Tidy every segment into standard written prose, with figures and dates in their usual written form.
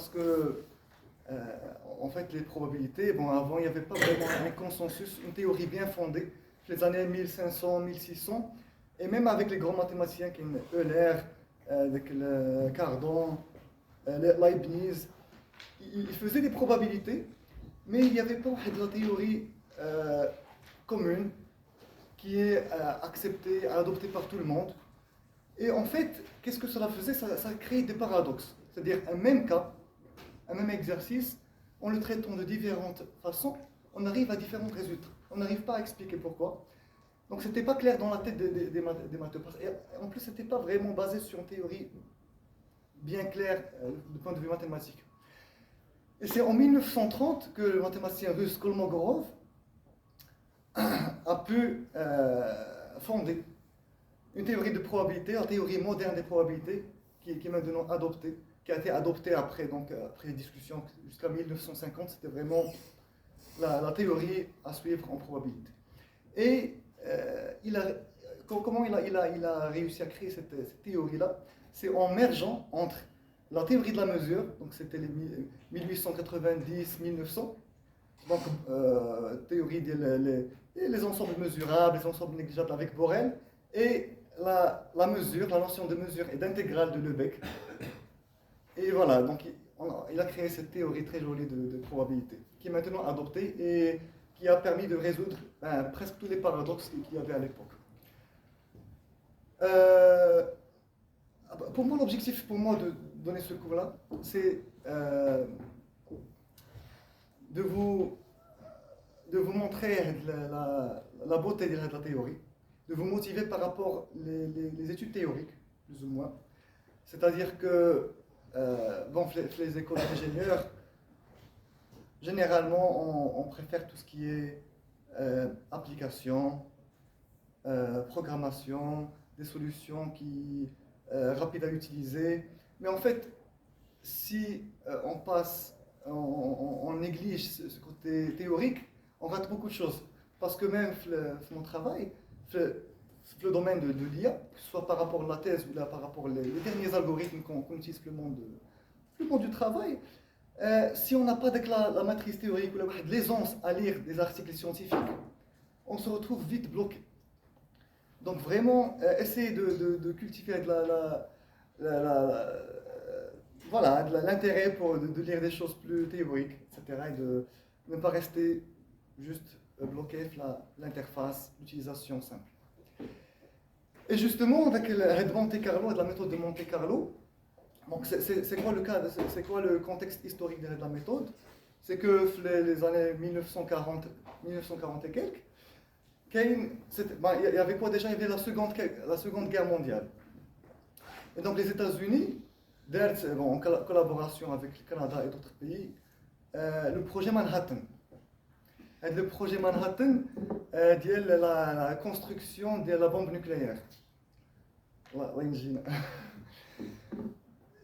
parce que, en fait, les probabilités, bon, avant, il n'y avait pas vraiment un consensus, une théorie bien fondée, les années 1500, 1600, et même avec les grands mathématiciens comme Euler, avec le Cardon, Leibniz, ils faisaient des probabilités, mais il n'y avait pas de la théorie commune qui est acceptée, adoptée par tout le monde. Et en fait, qu'est-ce que cela faisait? Ça créait des paradoxes. C'est-à-dire un même cas, un même exercice, en le traitant de différentes façons, on arrive à différents résultats. On n'arrive pas à expliquer pourquoi. Donc c'était pas clair dans la tête des mathématiciens. Et en plus, c'était pas vraiment basé sur une théorie bien claire du point de vue mathématique. Et c'est en 1930 que le mathématicien russe Kolmogorov a pu fonder une théorie de probabilité, la théorie moderne des probabilités, qui est maintenant adoptée, qui a été adoptée après, donc, après les discussions jusqu'à 1950, c'était vraiment la théorie à suivre en probabilité. Et comment il a réussi à créer cette théorie-là? C'est en mergeant entre la théorie de la mesure, donc c'était les 1890-1900, donc théorie des ensembles mesurables, les ensembles négligeables avec Borel, et la mesure, la notion de mesure et d'intégrale de Lebesgue. Et voilà, donc il a créé cette théorie très jolie de probabilité, qui est maintenant adoptée et qui a permis de résoudre presque tous les paradoxes qu'il y avait à l'époque. Pour moi, l'objectif pour moi de donner ce cours-là, c'est de vous montrer la beauté de la théorie, de vous motiver par rapport les études théoriques, plus ou moins. C'est-à-dire que bon, les écoles d'ingénieurs, généralement, on préfère tout ce qui est application, programmation, des solutions rapides à utiliser. Mais en fait, si on néglige ce côté théorique, on rate beaucoup de choses. Parce que même mon travail, le domaine de l'IA, que ce soit par rapport à la thèse ou là, par rapport aux derniers algorithmes qu'on utilise pour le monde du travail, si on n'a pas la maîtrise théorique ou l'aisance à lire des articles scientifiques, on se retrouve vite bloqué. Donc vraiment, essayer de cultiver voilà, l'intérêt de lire des choses plus théoriques, etc. Et de ne pas rester juste bloqué l'interface, l'utilisation simple. Et justement, avec de Monte Carlo et de la méthode de Monte Carlo, donc c'est quoi le cas, c'est quoi le contexte historique de la méthode? C'est que les années 1940 et quelques, il y avait quoi déjà? Il y avait la seconde Guerre mondiale. Et donc les États-Unis, en collaboration avec le Canada et d'autres pays, le projet Manhattan. Et le projet Manhattan, la construction de la bombe nucléaire.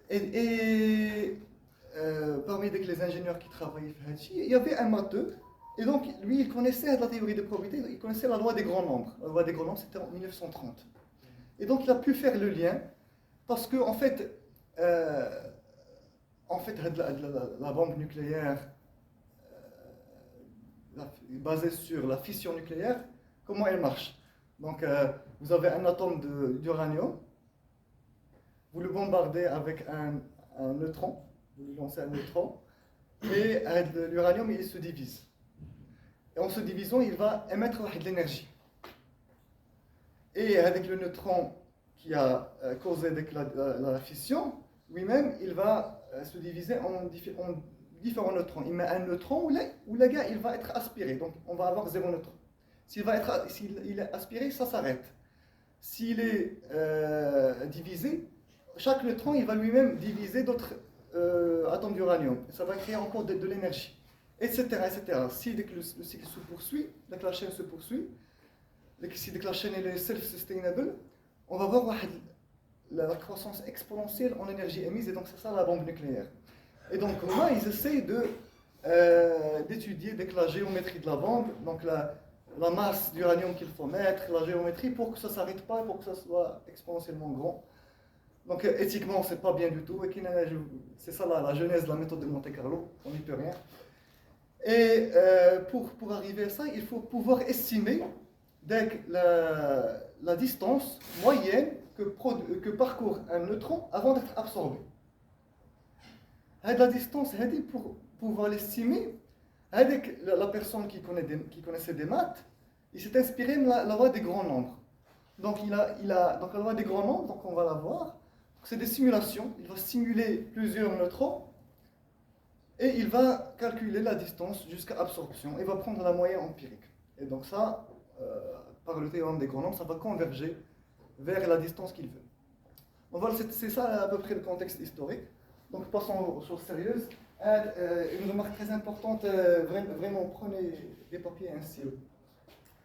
Et parmi les ingénieurs qui travaillaient, il y avait un matheux. Et donc, lui, il connaissait la théorie de probabilité, il connaissait la loi des grands nombres. La loi des grands nombres, c'était en 1930. Et donc, il a pu faire le lien, parce que, en fait, la bombe nucléaire, basée sur la fission nucléaire, comment elle marche? Donc, vous avez un atome d'uranium, vous le bombardez avec un neutron, vous lui lancez un neutron, et l'uranium, il se divise. Et en se divisant, il va émettre de l'énergie. Et avec le neutron qui a causé la fission, lui-même, il va se diviser en différents neutrons. Il met un neutron où le gars, il va être aspiré. Donc, on va avoir 0 neutron. S'il est aspiré, ça s'arrête. S'il est divisé, chaque neutron, il va lui-même diviser d'autres atomes d'uranium. Ça va créer encore de l'énergie. Etc., etc. Si dès que le cycle se poursuit, dès que la chaîne se poursuit, si dès que la chaîne est self-sustainable, on va voir la croissance exponentielle en énergie émise, et donc c'est ça la bombe nucléaire. Et donc là, ils essayent d'étudier la géométrie de la bombe, donc la masse d'uranium qu'il faut mettre, la géométrie, pour que ça ne s'arrête pas, pour que ça soit exponentiellement grand. Donc éthiquement, c'est pas bien du tout. Et c'est ça la genèse de la méthode de Monte-Carlo, on n'y peut rien. Et pour arriver à ça, il faut pouvoir estimer la distance moyenne que parcourt un neutron avant d'être absorbé. La distance, pour pouvoir l'estimer, la personne qui connaissait des maths, il s'est inspiré de la loi des grands nombres. Donc, donc la loi des grands nombres, donc on va la voir. C'est des simulations. Il va simuler plusieurs neutrons et il va calculer la distance jusqu'à absorption. Il va prendre la moyenne empirique. Et donc ça, par le théorème des grands nombres, ça va converger vers la distance qu'il veut. Donc voilà, c'est ça à peu près le contexte historique. Donc passons aux choses sérieuses. Une remarque très importante, vraiment, prenez des papiers et un stylo.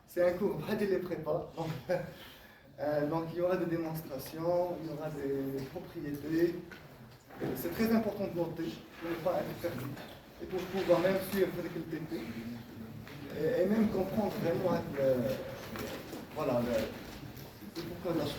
C'est un cours, pas les prépa. Donc il y aura des démonstrations, il y aura des propriétés. C'est très important de noter pour ne pas être perdu. Et pour pouvoir même suivre avec le TP. Et même comprendre vraiment le pourquoi de la chose.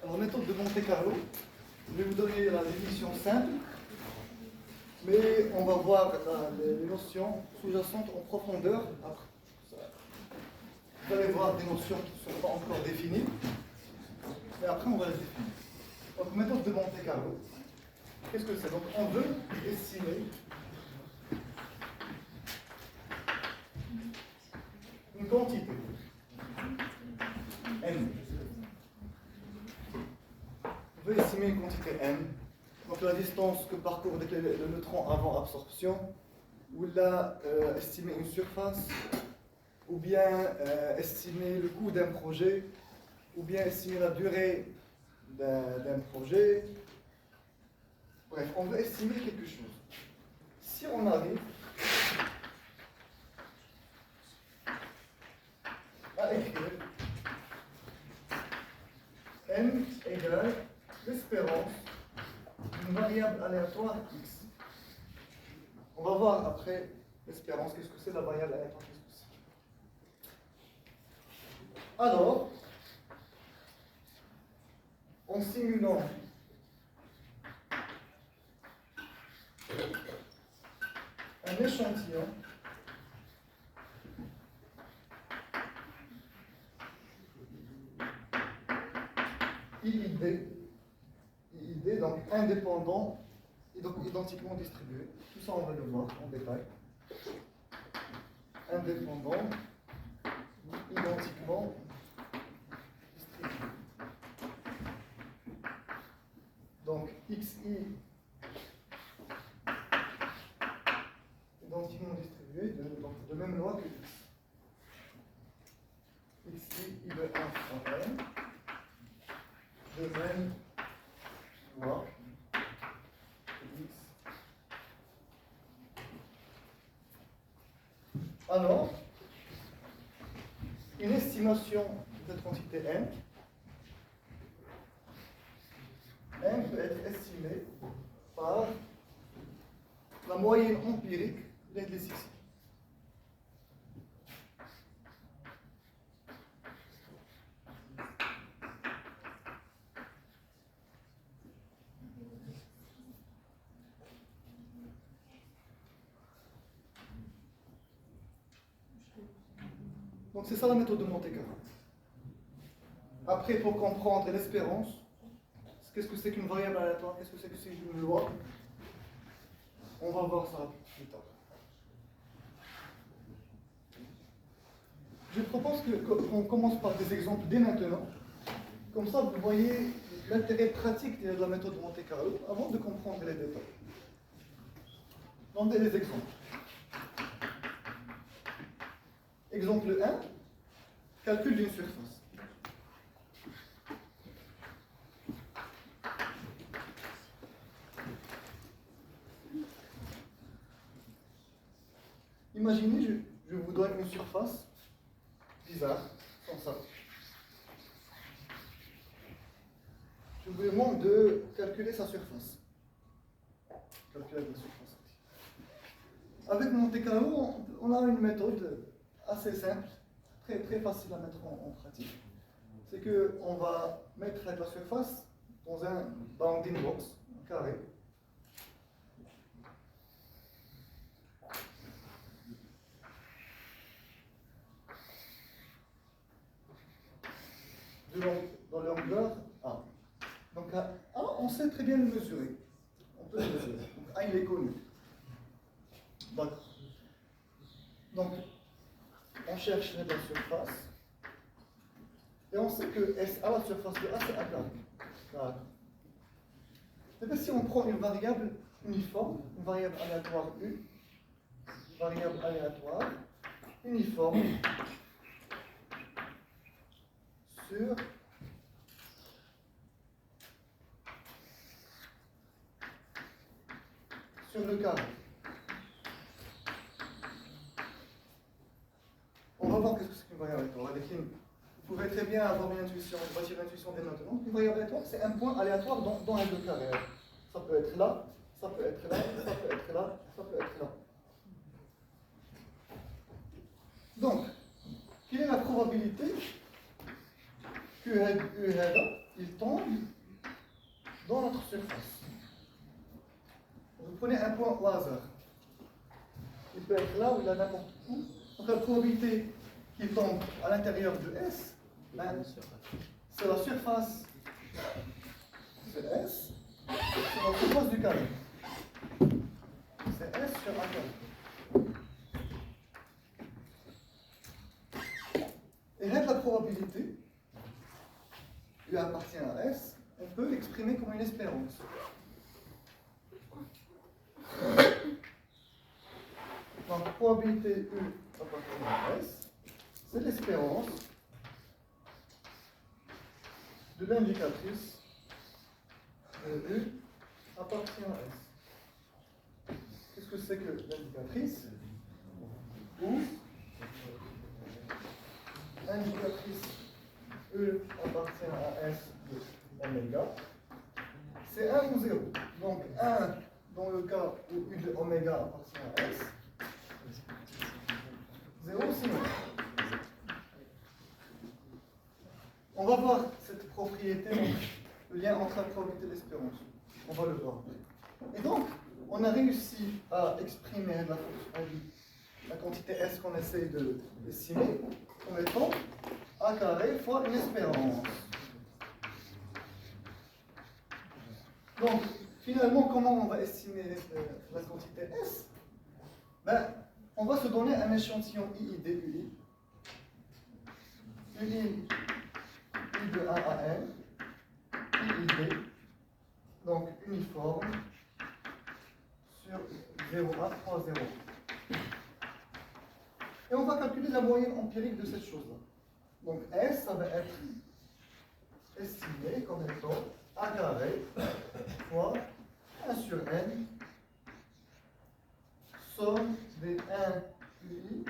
Alors, méthode de Monte-Carlo, je vais vous donner la définition simple, mais on va voir les notions sous-jacentes en profondeur après. Vous allez voir des notions qui ne sont pas encore définies, mais après on va les définir. Donc, méthode de Monte-Carlo, qu'est-ce que c'est? Donc, on veut estimer une quantité, n. On veut estimer une quantité n, donc la distance que parcourt le neutron avant absorption, ou là, estimer une surface, ou bien estimer le coût d'un projet, ou bien estimer la durée d'un projet. Bref, on veut estimer quelque chose. Si on arrive à écrire n égale l'espérance d'une variable aléatoire x. On va voir après l'espérance, qu'est-ce que c'est la variable aléatoire, qu'est-ce que c'est. Alors, en simulant un échantillon IID, donc indépendant et donc identiquement distribué. Tout ça, on va le voir en détail. Indépendant, identiquement distribué. Donc, XI identiquement distribué, de même loi que X. XI, I de 1 en N. De même loi que X. Alors, une estimation de cette quantité n peut être estimée par la moyenne empirique de l'électricité. Donc c'est ça la méthode de Monte-Carlo. Après, pour comprendre l'espérance, qu'est-ce que c'est qu'une variable aléatoire, qu'est-ce que c'est qu'une loi, on va voir ça plus tard. Je propose qu'on commence par des exemples dès maintenant. Comme ça, vous voyez l'intérêt pratique de la méthode de Monte-Carlo avant de comprendre les détails. Donc, des exemples. Exemple 1, calcul d'une surface. Imaginez, je vous donne une surface bizarre, comme ça. Je vous demande de calculer sa surface. Calculer la surface. Avec Monte-Carlo, on a une méthode assez simple, très facile à mettre en pratique. C'est qu'on va mettre la surface dans un bounding box, un carré. Dans le longueur A. Donc A, on sait très bien le mesurer. On peut le mesurer. Donc A, il est connu. Donc, on cherche la surface. Et on sait que SA, la surface de A, c'est A carré. Et bien, si on prend une variable uniforme, une variable aléatoire U, une variable aléatoire uniforme sur le carré. On va voir qu'est-ce que c'est qu'une variable aléatoire. Vous pouvez très bien avoir une intuition, bâtir l'intuition dès maintenant. Une variable aléatoire, c'est un point aléatoire dans un deux carré. Ça peut être là, ça peut être là, ça peut être là, ça peut être là. Donc, quelle est la probabilité que il tombe dans notre surface? Vous prenez un point au hasard. Il peut être là ou là, n'importe où. Donc la probabilité qu'il tombe à l'intérieur de S, c'est la surface, c'est S, c'est la surface du carré. C'est S sur un carré. Et avec la probabilité, U appartient à S, on peut l'exprimer comme une espérance. Donc, probabilité U appartient à S, c'est l'espérance de l'indicatrice de U appartient à S. Qu'est-ce que c'est que l'indicatrice? Ou indicatrice E appartient à S de oméga, c'est 1 ou 0. Donc 1 dans le cas où U de oméga appartient à S, 0 sinon. On va voir cette propriété, donc, le lien entre la probabilité et l'espérance. On va le voir. Et donc, on a réussi à exprimer la quantité S qu'on essaye d'estimer comme étant A carré fois une espérance. Donc, finalement, comment on va estimer la quantité S? On va se donner un échantillon IID UI. UI U de 1 à N, IID, donc uniforme, sur 0,1 fois 0. Et on va calculer la moyenne empirique de cette chose-là. Donc S, ça va être estimé comme étant A carré fois 1 sur N, somme des 1 UI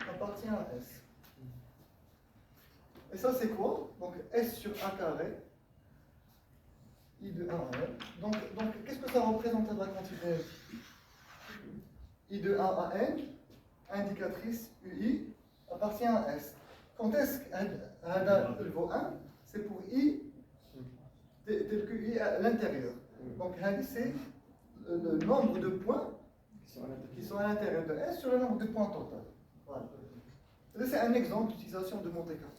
appartient à S. Et ça, c'est quoi? Donc S sur A carré, I de 1 à N. Donc qu'est-ce que ça représente la quantité? I de 1 à N, indicatrice UI, appartient à S. Quand est-ce qu'elle vaut 1? C'est pour I, tel que I à l'intérieur. Donc c'est le nombre de points qui sont à l'intérieur de S sur le nombre de points total. Voilà. C'est un exemple d'utilisation de Monte Carlo.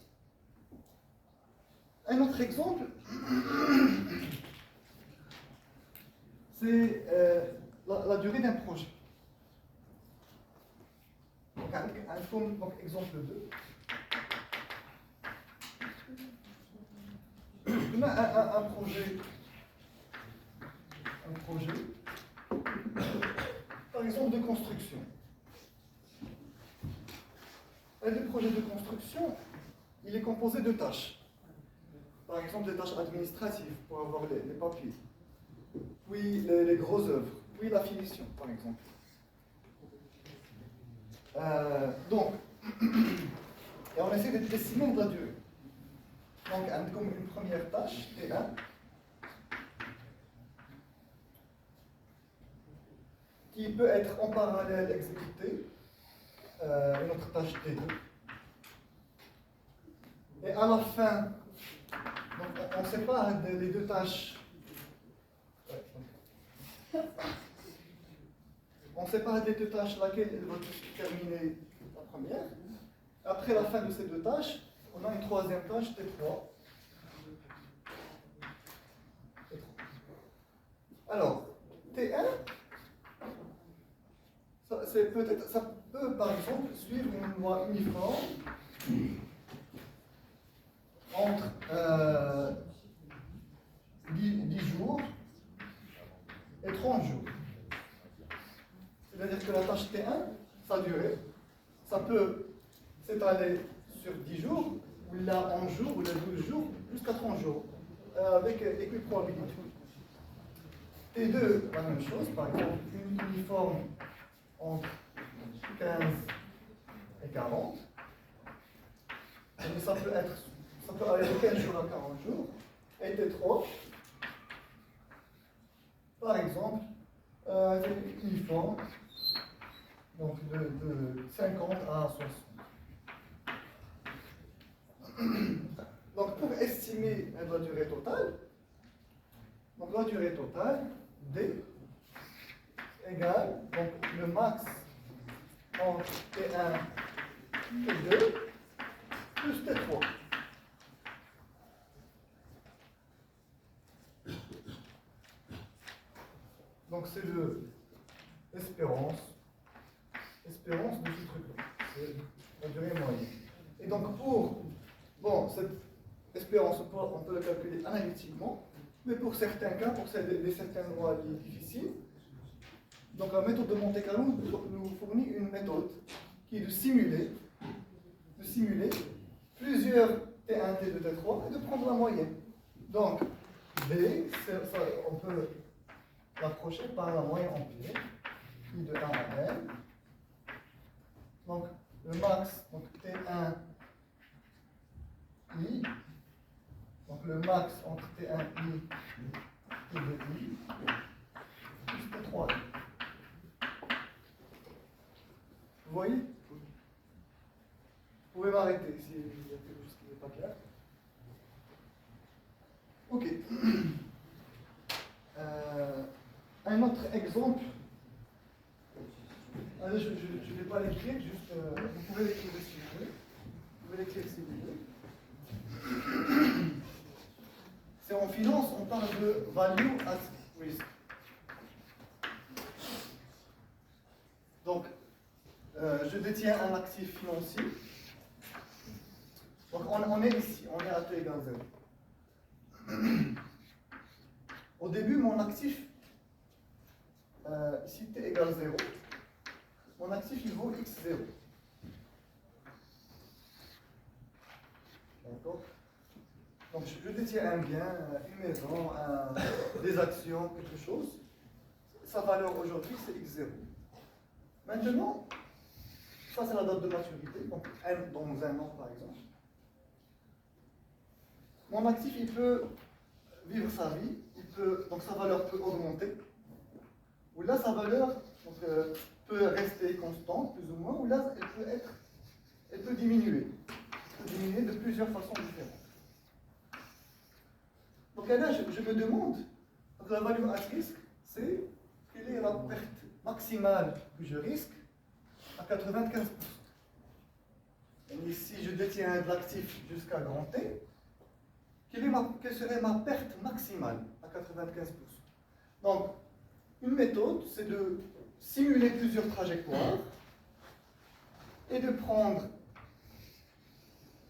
Un autre exemple, c'est la durée d'un projet. Donc, exemple 2. On a un projet, par exemple, de construction. Et le projet de construction, il est composé de tâches. Par exemple, des tâches administratives pour avoir les papiers, puis les grosses œuvres, puis la finition, par exemple. Donc, et on essaie d'estimer de la durée. Donc, comme une première tâche, T1, qui peut être en parallèle exécutée, une autre tâche T2. Et à la fin, donc on sépare les deux tâches. On sépare les deux tâches laquelle elle va terminer la première. Après la fin de ces deux tâches, on a une troisième tâche T3. Alors, T1, ça peut par exemple suivre une loi uniforme entre 10 jours et 30 jours. C'est-à-dire que la tâche T1, sa durée, ça peut s'étaler sur 10 jours, ou là 11 jours, ou là 12 jours, jusqu'à 30 jours, avec équiprobabilité. T2, la même chose, par exemple, une uniforme entre 15 et 40. Mais ça peut aller de 15 jours à 40 jours. Et T3, par exemple, une uniforme donc de 50 à 60. Donc pour estimer la durée totale, donc la durée totale, D, égale donc le max entre T1 et T2 plus T3. Donc c'est l'espérance de ce truc-là. C'est la durée moyenne. Et donc pour cette espérance, on peut la calculer analytiquement, mais pour certains cas, pour certains lois difficiles, donc la méthode de Monte Carlo nous fournit une méthode qui est de simuler plusieurs T1, T2, T3 et de prendre la moyenne. Donc B, on peut l'approcher par la moyenne empirique, I de 1 à N. Donc le max, donc T1 I, donc le max entre T1 I et de I, plus T3 I. Vous voyez? Vous pouvez m'arrêter s'il y a quelque chose qui n'est pas clair. Ok. Un autre exemple. Alors, je ne vais pas l'écrire, juste vous pouvez l'écrire si vous voulez. Vous pouvez l'écrire si vous voulez. C'est en finance, on parle de value at risk. Donc, je détiens un actif financier. Donc, on est ici, on est à T égale 0. Au début, mon actif, ici T égale 0, mon actif il vaut X0. D'accord? Donc je détiens un bien, une maison, des actions, quelque chose. Sa valeur aujourd'hui c'est X0. Maintenant, ça c'est la date de maturité, donc dans un an par exemple. Mon actif il peut vivre sa vie, donc sa valeur peut augmenter, ou là sa valeur peut rester constante, plus ou moins, ou là elle peut diminuer. Elle peut diminuer de plusieurs façons différentes. Donc là, je me demande, donc la value at risk, c'est quelle est la perte maximale que je risque à 95%. Et détiens de l'actif jusqu'à grand T, quelle serait ma perte maximale à 95%? Donc, une méthode, c'est de simuler plusieurs trajectoires et de prendre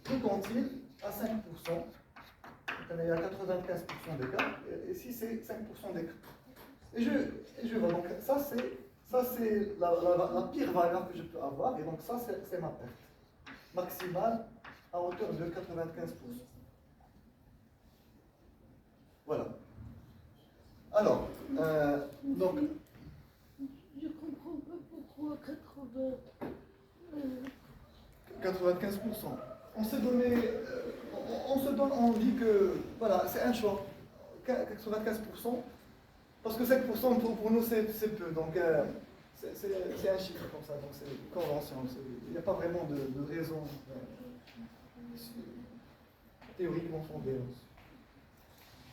le quantile à 5%. On est à 95% des cas, et ici c'est 5% des cas. Et je vois, donc ça c'est la pire valeur que je peux avoir, et donc ça c'est ma perte maximale à hauteur de 95%. Voilà. Alors, donc... Je comprends pas pourquoi 95%. On s'est donné, on dit que, voilà, c'est un choix. 95%, parce que 5% pour nous c'est peu, donc c'est un chiffre comme ça, donc c'est une convention, il n'y a pas vraiment de raison théoriquement fondée.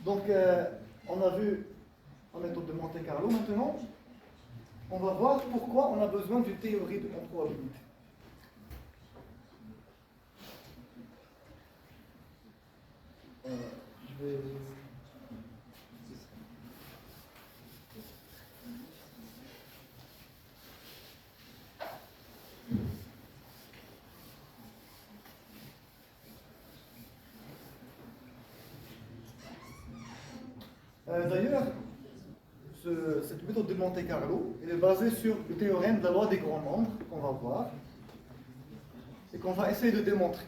Donc on a vu la méthode de Monte-Carlo. Maintenant, on va voir pourquoi on a besoin d'une théorie de probabilité. Je vais... D'ailleurs, cette méthode de Monte-Carlo, elle est basée sur le théorème de la loi des grands nombres qu'on va voir et qu'on va essayer de démontrer.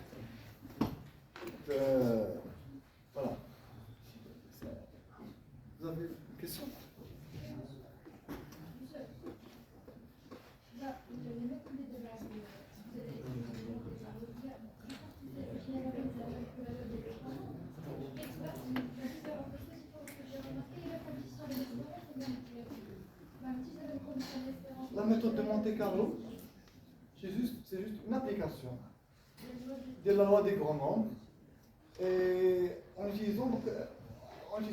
Voilà. Vous avez une question? La méthode de Monte-Carlo, c'est juste une application de la loi des grands nombres et en utilisant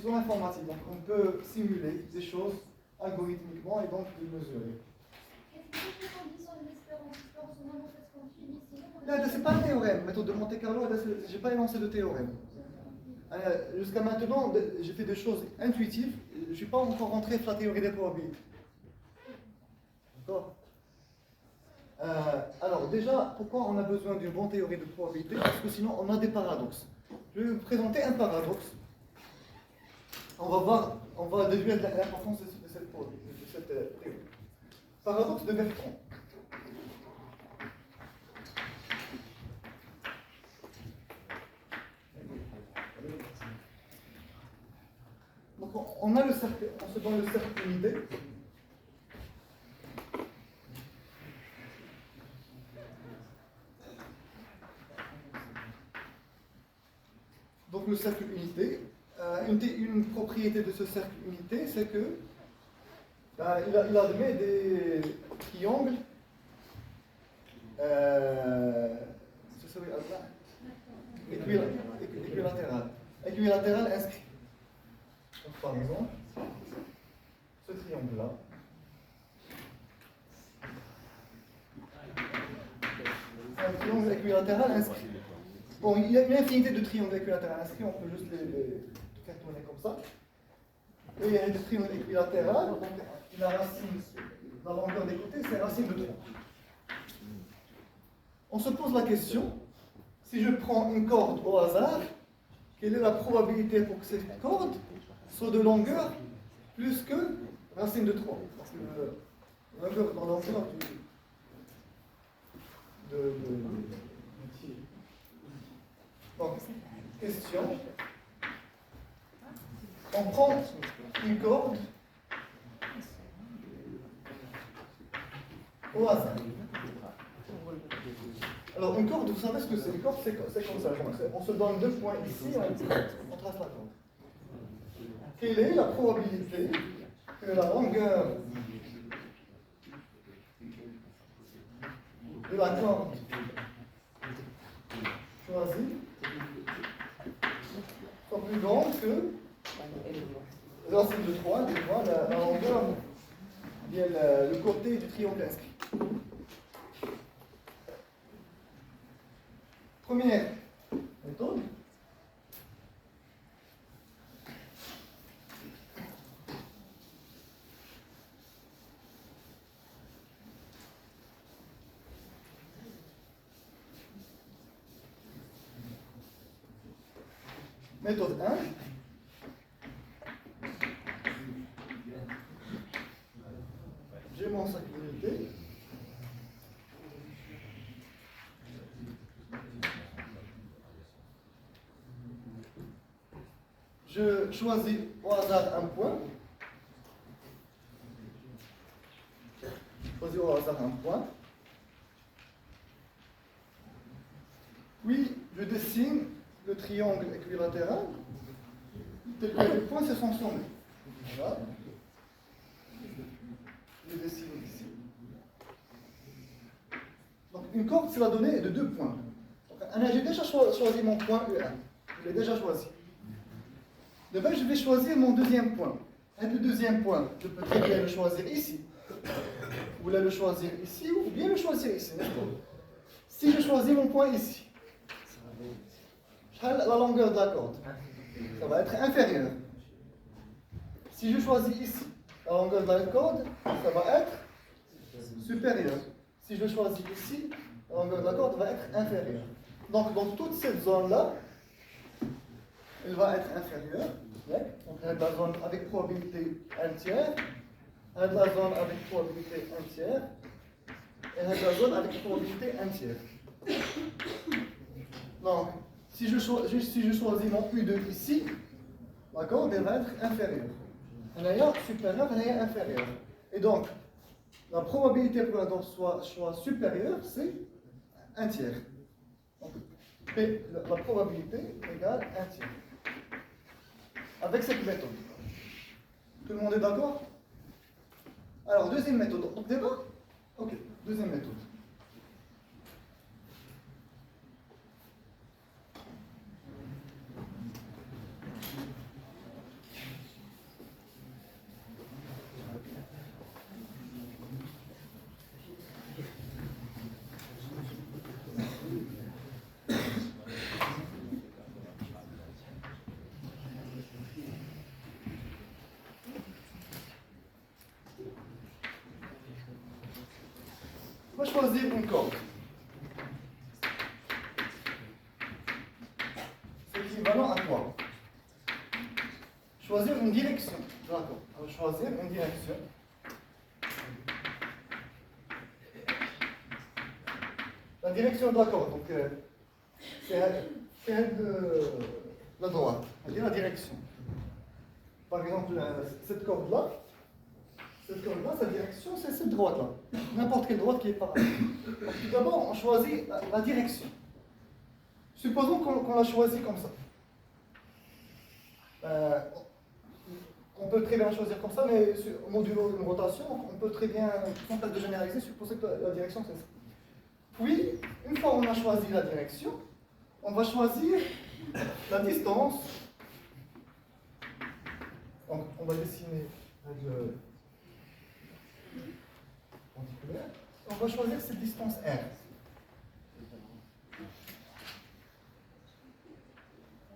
l'informatique. Donc on peut simuler des choses algorithmiquement et donc les mesurer. C'est pas un théorème, la méthode de Monte-Carlo, je n'ai pas énoncé de théorème. Jusqu'à maintenant, j'ai fait des choses intuitives, je ne suis pas encore rentré sur la théorie des probabilités. D'accord? Alors déjà, pourquoi on a besoin d'une bonne théorie de probabilité? Parce que sinon on a des paradoxes. Je vais vous présenter un paradoxe. On va déduire l'importance de cette théorie. Paradoxe de Bertrand. Donc on a le cercle, on se donne le cercle unité. Donc le cercle unité, une propriété de ce cercle unité, c'est que il admet des triangles équilatéral inscrit. Donc, par exemple, ce triangle-là. C'est un triangle équilatéral inscrit. Bon, il y a une infinité de triangles équilatéraux inscrits, on peut juste les cartonner comme ça. Et il y a des triangles équilatéraux, donc la racine, la longueur des côtés, c'est racine de 3. On se pose la question, si je prends une corde au hasard, quelle est la probabilité pour que cette corde soit de longueur plus que racine de 3? Parce que la longueur donc, question. On prend une corde au hasard. Alors, une corde, vous savez ce que c'est? Une corde, c'est comme ça. On se donne 2 points ici, on trace la corde. Quelle est la probabilité que la longueur de la corde choisie soit plus grande que la racine de 3, la longueur, bien le côté du triangle inscrit. Première méthode. Méthode 1. J'ai mon sac unité. Je choisis au hasard un point. Choisis au hasard un point. Puis, je dessine le triangle équilatéral tel que les points se sont sommés. Voilà. Je dessine ici. Donc, une corde, c'est la donnée de 2 points. J'ai déjà choisi mon point E1. Je l'ai déjà choisi. Demain, je vais choisir mon deuxième point. Et le deuxième point, je peux très bien le choisir ici. Ou là, le choisir ici, ou bien le choisir ici. Si je choisis mon point ici, la longueur de la corde, ça va être inférieur. Si je choisis ici, la longueur de la corde, ça va être supérieur. Si je choisis ici, la longueur de la corde va être inférieure. Donc, dans toute cette zone-là, elle va être inférieure. Donc, elle a de la zone avec probabilité 1 tiers, elle a de la zone avec probabilité 1 tiers, et elle a de la zone avec probabilité 1 tiers. Donc, si je choisis mon U2 ici, la corde elle va être inférieure. Un ailleurs supérieur, un ailleurs inférieur. Et donc, la probabilité pour la corde soit supérieure, c'est 1 tiers. Donc, la probabilité égale 1 tiers. Avec cette méthode. Tout le monde est d'accord? Alors, deuxième méthode. Donc, débat? Ok, deuxième méthode. On va choisir une corde. C'est équivalent à quoi? Choisir une direction. D'accord. On va choisir une direction. La direction de la corde, donc c'est la droite. On dit la direction. Par exemple, cette corde-là, sa direction, c'est cette droite-là. N'importe quelle droite qui est par là. Donc, tout d'abord, on choisit la direction. Supposons qu'on la choisit comme ça. On peut très bien la choisir comme ça, mais modulo une rotation, on peut très bien, sans peine de généraliser, supposer que la direction c'est ça. Puis, une fois qu'on a choisi la direction, on va choisir la distance. Donc, on va dessiner le perpendiculaire. On va choisir cette distance R.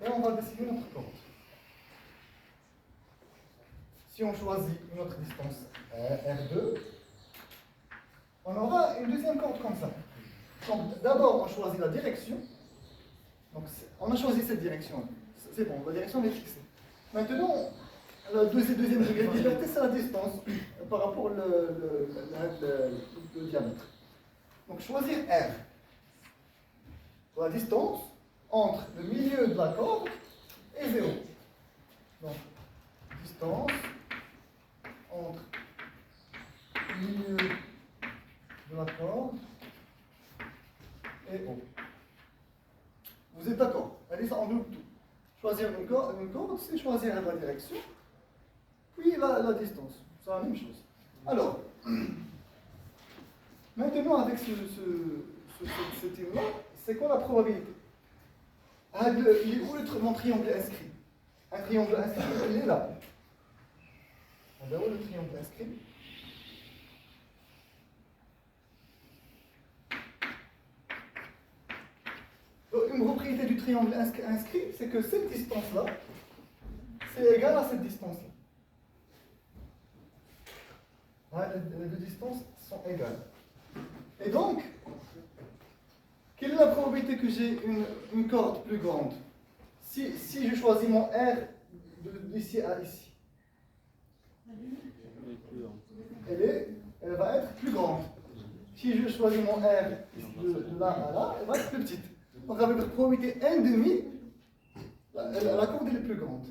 Et on va dessiner notre corde. Si on choisit une autre distance R2, on aura une deuxième corde comme ça. Donc d'abord on choisit la direction. Donc on a choisi cette direction. C'est bon, la direction est fixée. Maintenant, le deuxième degré de liberté, c'est la distance par rapport au diamètre. Donc choisir R. La distance entre le milieu de la corde et 0. Donc, distance entre le milieu de la corde et O. Vous êtes d'accord? Allez, ça englobe tout. Choisir une corde, c'est choisir la direction, puis la distance. C'est la même chose. Alors, maintenant avec ce thème-là, c'est quoi la probabilité? Il est où mon triangle inscrit? Un triangle inscrit, il est là. On va où le triangle inscrit? Une propriété du triangle inscrit, c'est que cette distance-là, c'est égal à cette distance-là. Ouais, les deux distances sont égales. Et donc, quelle est la probabilité que j'ai une corde plus grande? Si je choisis mon R d'ici à ici, elle va être plus grande. Si je choisis mon R de là à là, elle va être plus petite. Donc avec la probabilité 1,5, la corde est plus grande.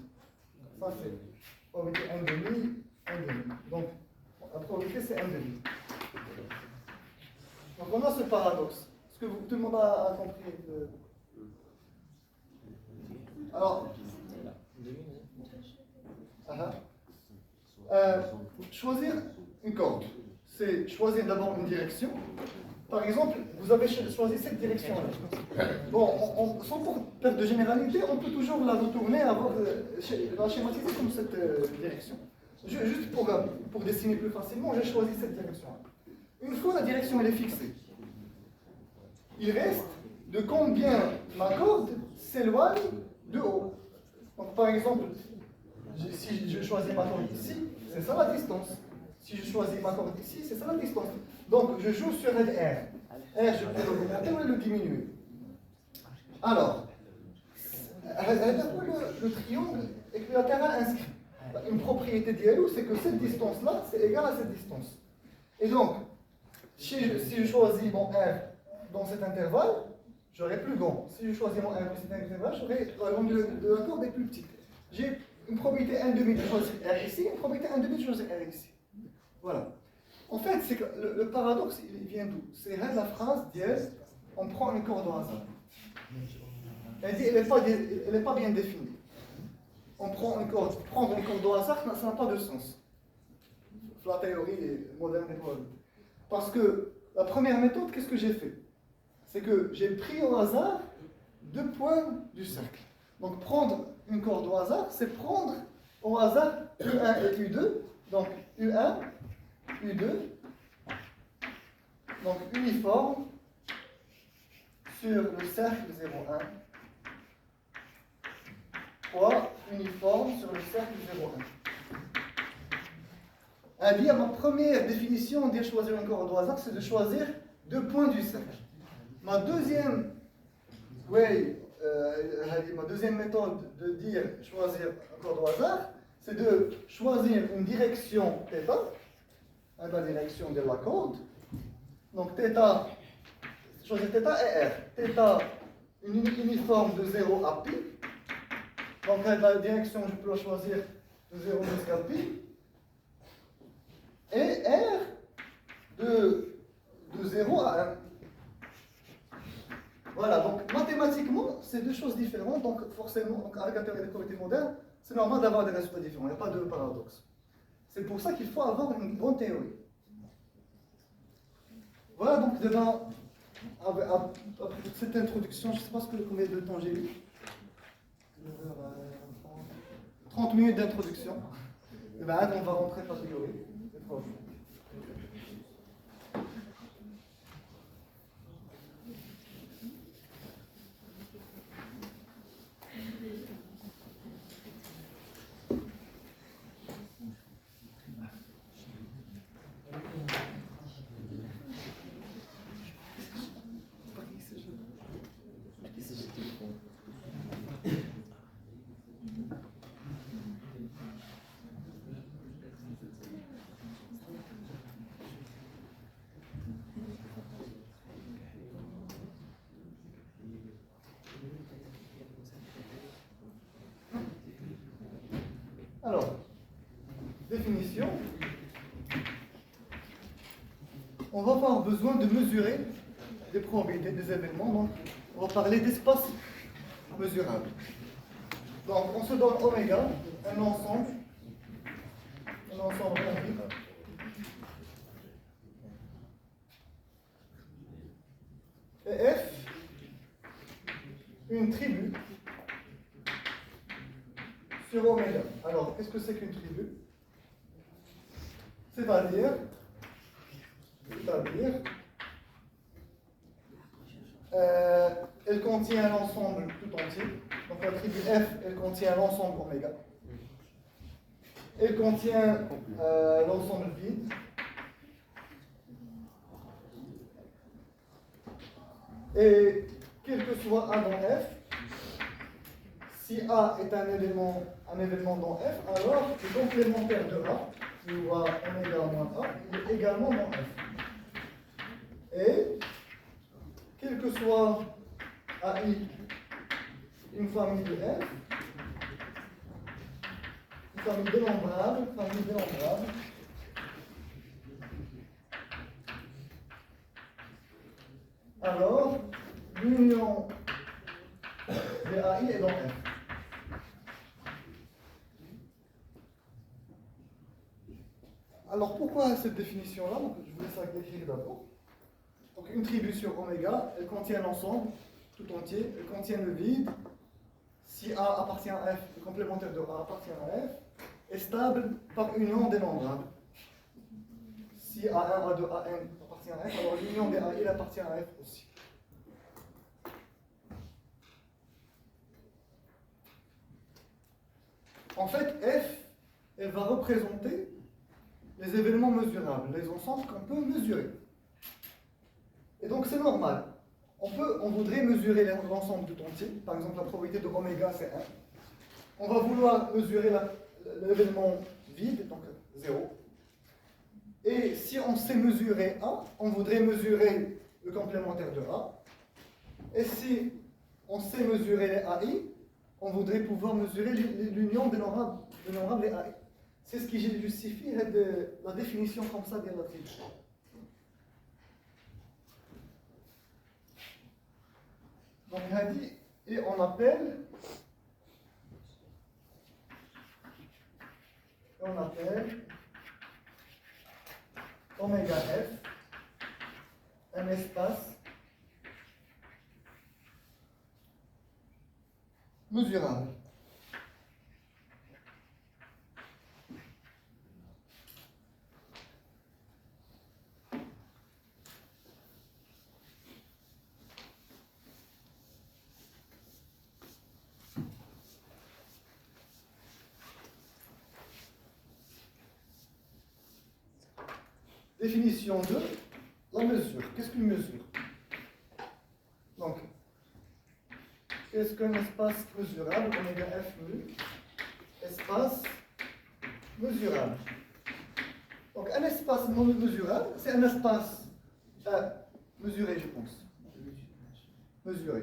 Ça c'est probabilité 1,5. Donc la probabilité c'est 1,5. Donc on a ce paradoxe. Est-ce que tout le monde a compris Alors, choisir une corde, c'est choisir d'abord une direction. Par exemple, vous avez choisi cette direction-là. Bon, sans perdre de généralité, on peut toujours la retourner, la schématiser comme cette direction. Juste pour dessiner plus facilement, j'ai choisi cette direction-là. Une fois la direction elle est fixée, il reste de combien ma corde s'éloigne de haut. Donc par exemple, si je choisis ma corde ici, c'est ça la distance. Si je choisis ma corde ici, c'est ça la distance. Donc je joue sur R. R, je peux l'augmenter ou le diminuer. Alors, le triangle équilatéral inscrit. Une propriété d'ILO, c'est que cette distance-là, c'est égal à cette distance. Et donc, si je choisis mon R dans cet intervalle, j'aurai plus grand. Si je choisis mon R dans cet intervalle, j'aurai la longueur de la corde est plus petite. J'ai une probabilité 1,5 de choisir R ici, une probabilité 1,5 de choisir R ici. Voilà. En fait, c'est que le paradoxe, il vient d'où? C'est la phrase dièse, on prend une corde au hasard. Elle dit, elle n'est pas bien définie. On prend une corde. Prendre une corde au hasard, ça n'a pas de sens. La théorie moderne des probabilités. Parce que la première méthode, qu'est-ce que j'ai fait? C'est que j'ai pris au hasard 2 points du cercle. Donc prendre une corde au hasard, c'est prendre au hasard U1 et U2. Donc U1, U2. Donc uniforme sur le cercle 0,1. Fois uniforme sur le cercle 0,1. C'est-à-dire, ma première définition de choisir une corde au hasard, c'est de choisir 2 points du cercle. Ma deuxième ma deuxième méthode de dire choisir une corde au hasard, c'est de choisir une direction θ, la direction de la corde. Donc θ, choisir θ et R. θ, une uniforme de 0 à π. Donc la direction, je peux la choisir de 0 jusqu'à π. Et R de 0 à 1. Voilà, donc mathématiquement, c'est 2 choses différentes. Donc forcément, donc, avec la théorie des probabilités modernes, c'est normal d'avoir des résultats différents. Il n'y a pas de paradoxe. C'est pour ça qu'il faut avoir une bonne théorie. Voilà, donc après cette introduction, je ne sais pas combien de temps j'ai eu. 30 minutes d'introduction. Et bien, on va rentrer dans la théorie. Alors, définition. On va avoir besoin de mesurer des probabilités, des événements. Donc, on va parler d'espace mesurable. Donc, on se donne oméga, un ensemble rondé. Et F, une tribu sur oméga. Alors, qu'est-ce que c'est qu'une tribu? C'est-à-dire elle contient l'ensemble tout entier. Donc l'attribut F, elle contient l'ensemble oméga. Elle contient l'ensemble vide. Et quel que soit A dans F, si A est un événement dans F, alors le complémentaire de A, qui va oméga moins A, il est également dans F. Et quel que soit AI une famille de F, une famille dénombrable, alors l'union des AI est dans F. Alors pourquoi cette définition-là? Donc, je vous laisse l'écrire d'abord. Donc une tribu sur oméga, elle contient l'ensemble tout entier, elle contient le vide. Si A appartient à F, le complémentaire de A appartient à F, est stable par union dénombrable. Si A1, A2, AN appartient à F, alors l'union des A, il appartient à F aussi. En fait, F, elle va représenter les événements mesurables, les ensembles qu'on peut mesurer. Et donc c'est normal. On voudrait mesurer l'ensemble tout entier. Par exemple, la probabilité de oméga, c'est 1. On va vouloir mesurer l'événement vide, donc 0. Et si on sait mesurer A, on voudrait mesurer le complémentaire de A. Et si on sait mesurer les AI, on voudrait pouvoir mesurer l'union des nombres des AI. C'est ce qui justifie la définition comme ça de l'attribut. Donc il a dit, et on appelle oméga F un espace mesurable. Définition 2, la mesure. Qu'est-ce qu'une mesure? Donc, qu'est-ce qu'un espace mesurable? Oméga F mu, espace mesurable. Donc, un espace non mesurable, c'est un espace mesuré, je pense. Mesuré.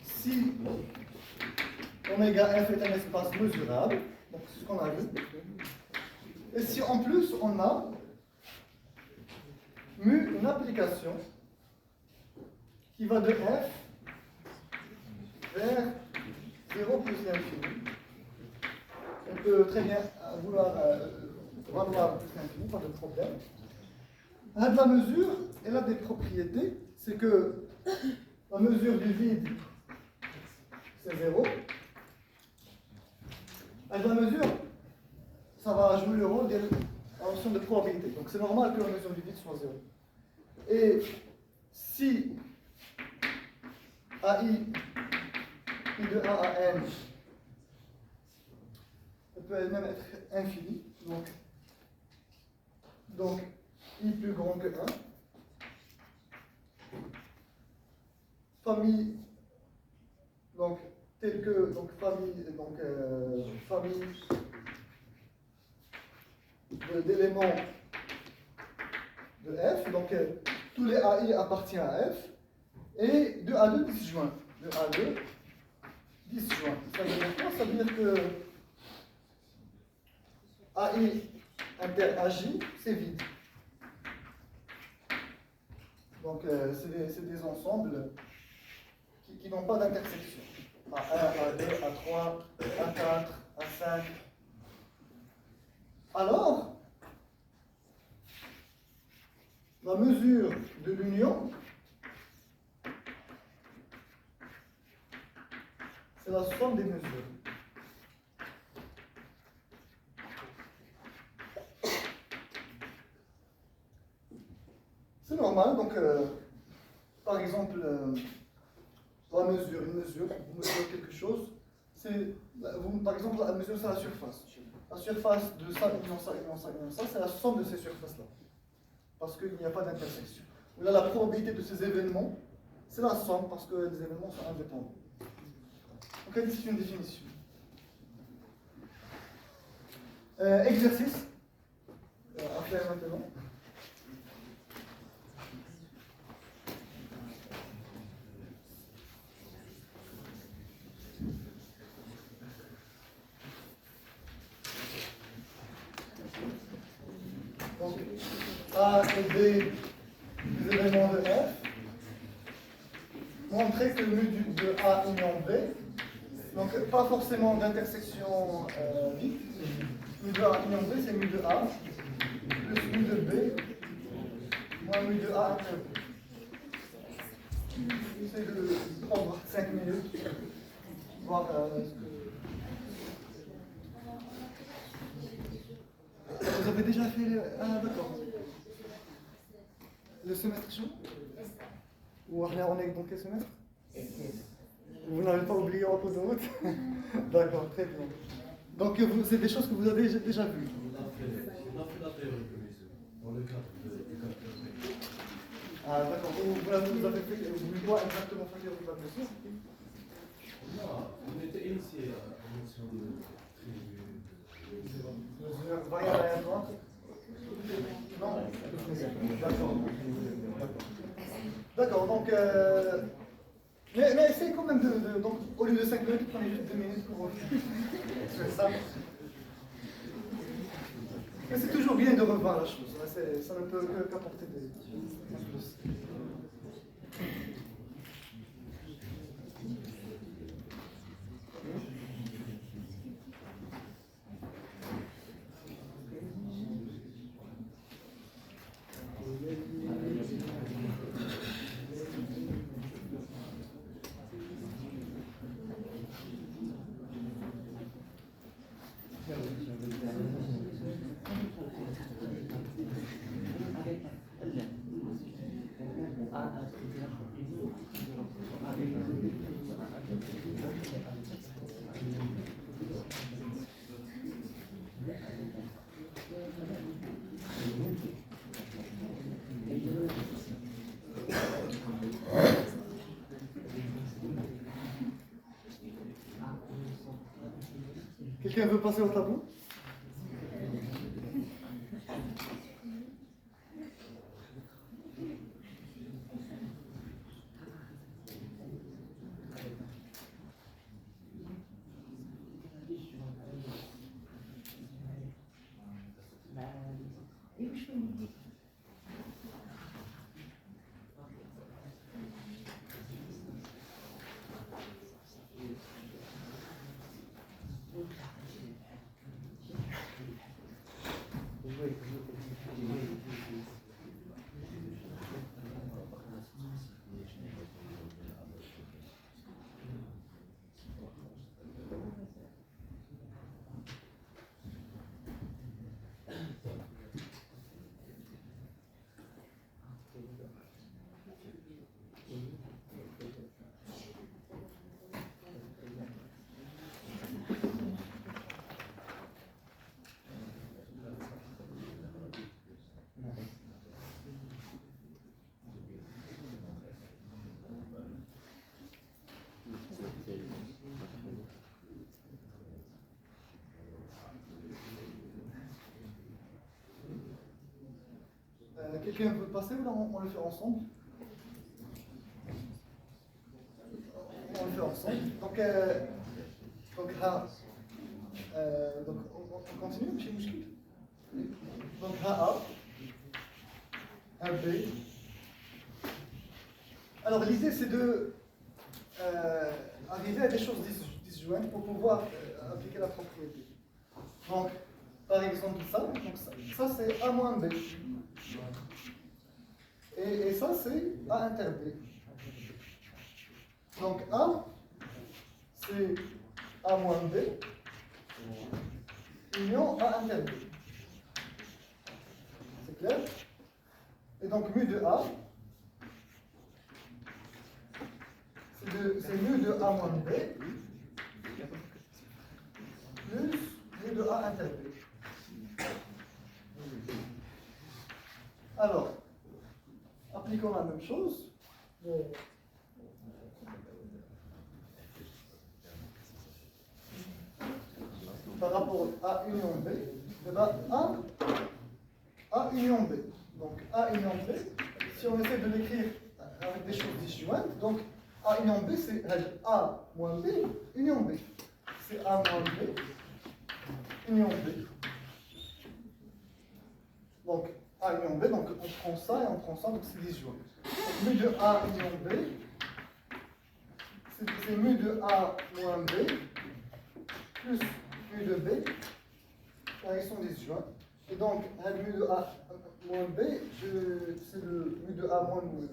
Si oméga F est un espace mesurable, donc c'est ce qu'on a vu. Et si en plus on a mu une application qui va de F vers 0 plus l'infini. On peut très bien vouloir valoir plus l'infini, pas de problème. La mesure, elle a des propriétés, c'est que la mesure du vide, c'est 0. La mesure, ça va jouer le rôle de la notion de probabilité. Donc c'est normal que la mesure du vide soit 0. Et si AI, I de 1 à n, elle peut elle-même être infinie, donc I plus grand que 1, famille, donc telle que famille d'éléments de F, donc tous les AI appartiennent à F, et 2 à 2 disjoints. 2 à 2 disjoints. Ça veut dire quoi? Ça veut dire que AI interagit, c'est vide. Donc c'est des ensembles qui n'ont pas d'intersection. A1, A2, A3, A4, A5. Alors, la mesure de l'union, c'est la somme des mesures. normal. Donc, par exemple, une mesure, vous mesurez quelque chose. Par exemple, la mesure, c'est la surface. La surface de ça, ça, c'est la somme de ces surfaces-là. Parce qu'il n'y a pas d'intersection. Là, la probabilité de ces événements, c'est la somme, parce que les événements sont indépendants. Donc, c'est une définition. Exercice. À faire maintenant. Donc, A et B, les éléments de F, montrer que mu de A union B, donc pas forcément d'intersection vite, mu de A union B, c'est mu de A, plus mu de B, moins mu de A inter B. J'essaie de prendre 5 minutes, voir ce que... Vous avez déjà fait le... Ah, d'accord. Le semestre chaud? Ou on est dans quel semestre? Vous n'avez pas oublié en cours de route? D'accord, très bien. Donc, c'est des choses que vous avez déjà vues. On a fait la théorie dans le cadre du cadre. Ah, d'accord. Vous avez fait... Vous voulez quoi exactement faire théorie de la mesure? Non, on était initié à la notion de tribu. Mesure variable aléatoire? Non. D'accord. D'accord, donc... Mais essayez quand même de... Donc, au lieu de 5 minutes, prenez juste 2 minutes pour faire ça. Mais c'est toujours bien de revoir la chose. Ça ne peut qu'apporter des plus. Quelqu'un veut passer au tableau? Quelqu'un veut passer ou là on le fait ensemble? On le fait ensemble. Donc on continue chez Mouchkil. Donc A, B. Alors l'idée c'est de arriver à des choses disjointes pour pouvoir appliquer la propriété. Donc par exemple ça c'est A moins B. Et ça, c'est A inter B. Donc A, c'est A moins B, union A inter B. C'est clair? Et donc mu de A, c'est mu de A moins B, plus mu de A inter B. Alors, appliquons la même chose. Par rapport à union B, eh ben A union B. Donc A union B, si on essaie de l'écrire avec des choses disjointes, donc A union B, c'est A moins B union B. C'est A moins B union B. Donc A union B, donc on prend ça et on prend ça, donc c'est disjoint. Donc mu de A union B, c'est mu de A moins B plus mu de B, car ils sont disjoints. Et donc, mu de A moins B, c'est le mu de A moins mu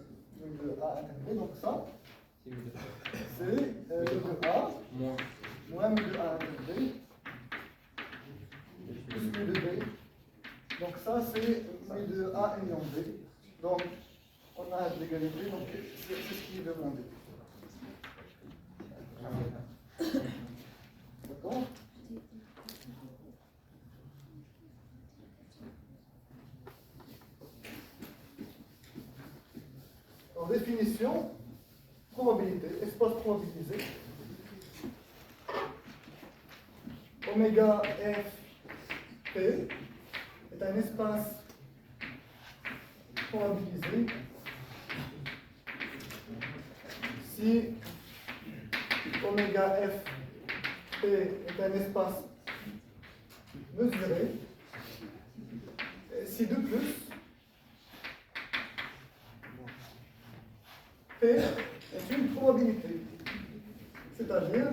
de A inter B, donc ça, c'est mu de A moins mu de A inter B plus mu de B. Donc ça, c'est mu de A union B. Donc, on a l'égalité, donc c'est ce qui est demandé. D'accord? En définition, probabilité, espace probabilisé. Oméga F P est un espace probabilisé si oméga F P est un espace mesuré, si de plus P est une probabilité, c'est-à-dire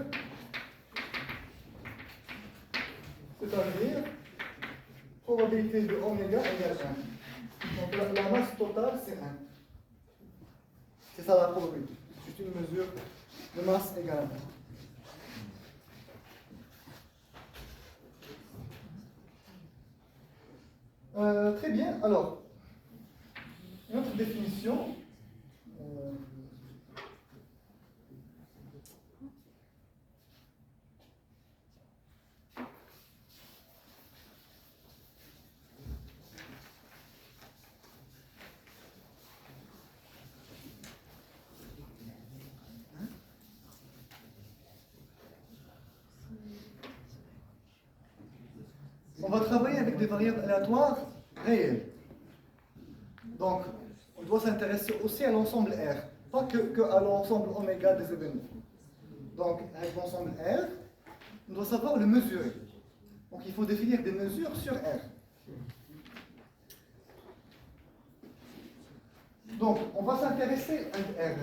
probabilité de oméga égale 1. Donc la masse totale c'est 1. C'est ça la probabilité. C'est une mesure de masse égale 1. Très bien, alors, une autre définition. On va travailler avec des variables aléatoires réelles. Donc, on doit s'intéresser aussi à l'ensemble R, pas que à l'ensemble oméga des événements. Donc, avec l'ensemble R, on doit savoir le mesurer. Donc, il faut définir des mesures sur R. Donc, on va s'intéresser à R.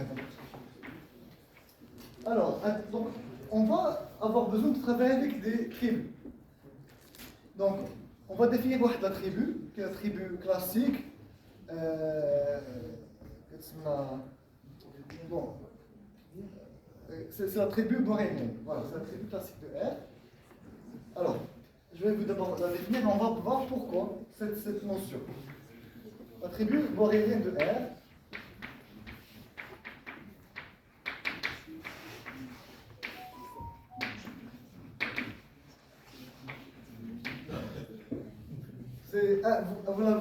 Alors, donc, on va avoir besoin de travailler avec des tribus. Donc, on va définir la tribu, qui est la tribu classique. Bon, c'est la tribu borélienne. Voilà, c'est la tribu classique de R. Alors, je vais vous d'abord la définir, mais on va voir pourquoi cette notion. La tribu borélienne de R.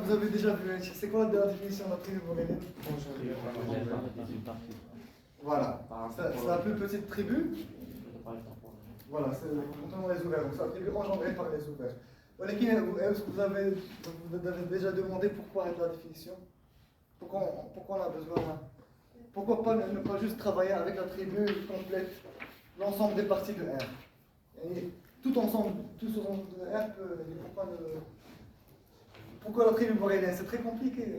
Vous avez déjà vu, c'est quoi la définition de la tribu borélienne? Voilà, c'est la plus petite tribu. Voilà, c'est complètement les ouverts, donc c'est la tribu engendrée par les ouverts. Est-ce que vous avez déjà demandé pourquoi être la définition? Pourquoi on a besoin? Pourquoi pas ne pas juste travailler avec la tribu complète, l'ensemble des parties de R? Et tout ensemble de R pourquoi la tribu borélienne? C'est très compliqué.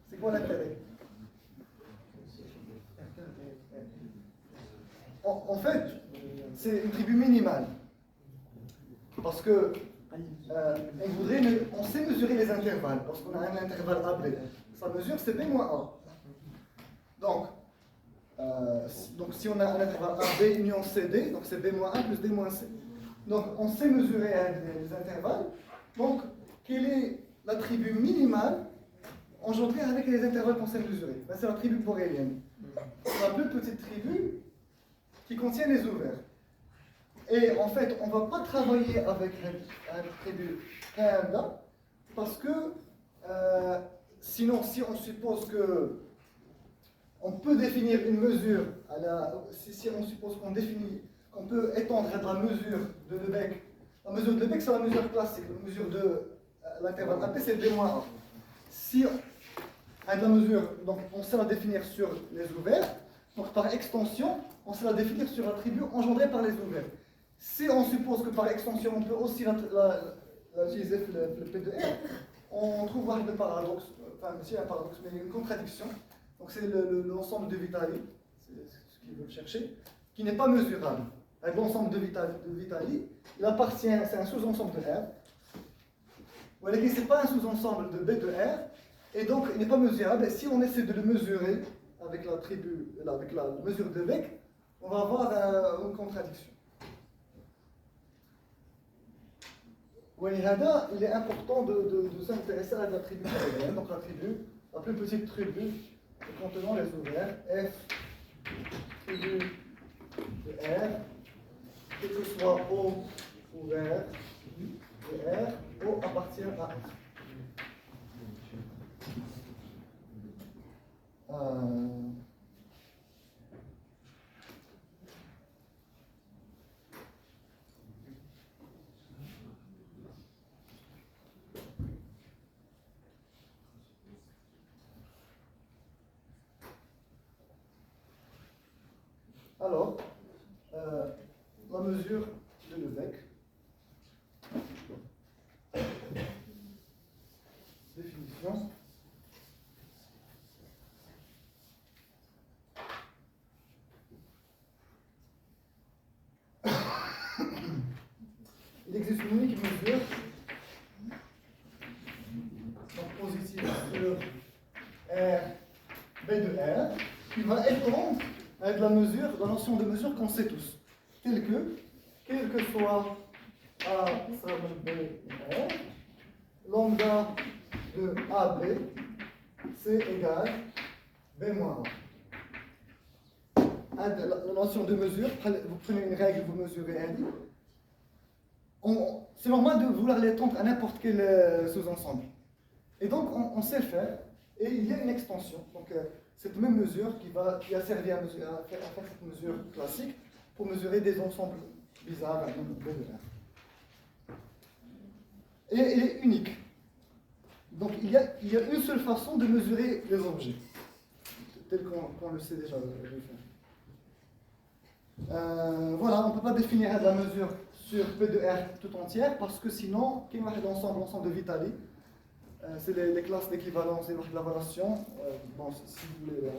C'est quoi l'intérêt? En fait, c'est une tribu minimale. Parce que on sait mesurer les intervalles, parce qu'on a un intervalle AB. Sa mesure, c'est B moins A. Donc si on a un intervalle AB union CD, donc c'est B moins A plus D moins C. Donc on sait mesurer les intervalles. Donc, quelle est la tribu minimale engendrée avec les intervalles qu'on sait mesurer. Ben, c'est la tribu borélienne. C'est la plus petite tribu qui contient les ovaires. Et en fait, on ne va pas travailler avec une tribu KMA parce que sinon, si on suppose que on peut définir une mesure, si on suppose qu'on peut étendre la mesure de Lebesgue. La mesure de Lebesgue, c'est la mesure classique. La mesure de l'intervalle AP, c'est D-1. Si la mesure, donc on sait la définir sur les ovaires, donc par extension, on sait la définir sur la tribu engendrée par les ovaires. Si on suppose que par extension, on peut aussi utiliser le P de R, on trouve un paradoxe, enfin, c'est un paradoxe, mais une contradiction. Donc c'est l'ensemble de Vitali, c'est ce qu'ils veulent chercher, qui n'est pas mesurable. L'ensemble de Vitali, il appartient, c'est un sous-ensemble de R. Vous voyez que ce n'est pas un sous-ensemble de B de R, et donc il n'est pas mesurable. Et si on essaie de le mesurer avec la tribu, avec la mesure de Beck, on va avoir une contradiction. Il est important de s'intéresser à la tribu borélienne, donc la tribu, la plus petite tribu contenant les ovaires, F, tribu de R, quel que soit O ouvert de R, O appartient à F. Alors, la mesure de Lebesgue. Définition. Il existe une unique mesure, donc positive sur R, B de R, qui va étendre avec la notion de mesure qu'on sait tous, telle que, quel que soit A sub B R, lambda de AB, c'est égal B moins 1. La notion de mesure, vous prenez une règle, vous mesurez un lit. C'est normal de vouloir l'étendre à n'importe quel sous-ensemble. Et donc, on sait le faire. Et il y a une extension. Donc, cette même mesure qui a servi à faire cette mesure classique pour mesurer des ensembles bizarres, B de R. Et elle est unique. Donc, il y a une seule façon de mesurer les objets, tel qu'on le sait déjà. Voilà, on ne peut pas définir la mesure sur P de R tout entière parce que sinon, quel est l'ensemble de Vitali? C'est les classes d'équivalence et de la relation. Bon, si vous voulez,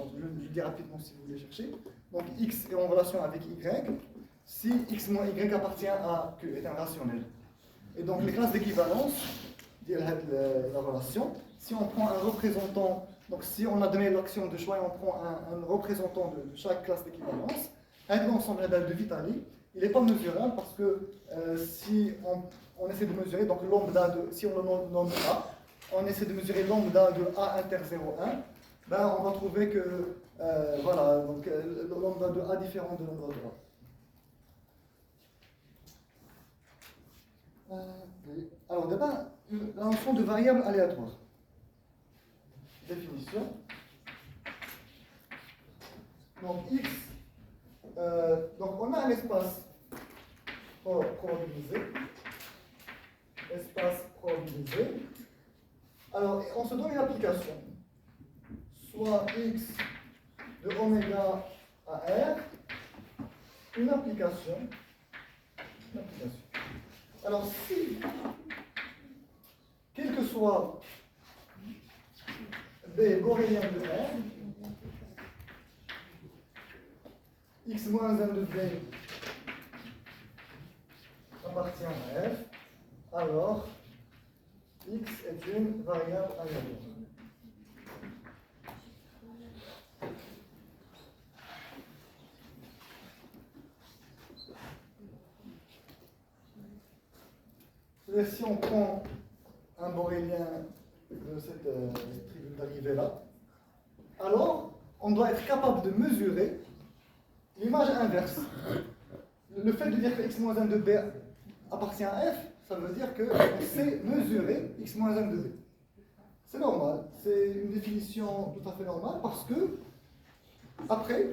je dis rapidement si vous voulez chercher. Donc X est en relation avec Y si X moins Y appartient à Q, est un rationnel. Et donc les classes d'équivalence, la relation, si on prend un représentant, donc si on a donné l'action de choix et on prend un représentant de chaque classe d'équivalence, avec l'ensemble de Vitali, il n'est pas mesurable parce que si on essaie de mesurer, donc lambda si on le nomme A, on essaie de mesurer lambda de A inter 0,1, ben on va trouver que voilà, donc lambda de A différent de lambda de A. Alors d'abord, la notion de variable aléatoire. Définition. Donc X, donc on a un espace probabilisé. Espace probabilisé. Alors, on se donne une application. Soit X de oméga à R, une application. Alors, si, quel que soit B borélien de R, X moins 1 de B appartient à F, alors X est une variable aléatoire. Et si on prend un borélien de cette tribune d'arrivée-là, alors on doit être capable de mesurer l'image inverse. Le fait de dire que x moins 1 de b appartient à f, ça veut dire qu'on sait mesurer x moins 1 de b. C'est normal, c'est une définition tout à fait normale parce que, après,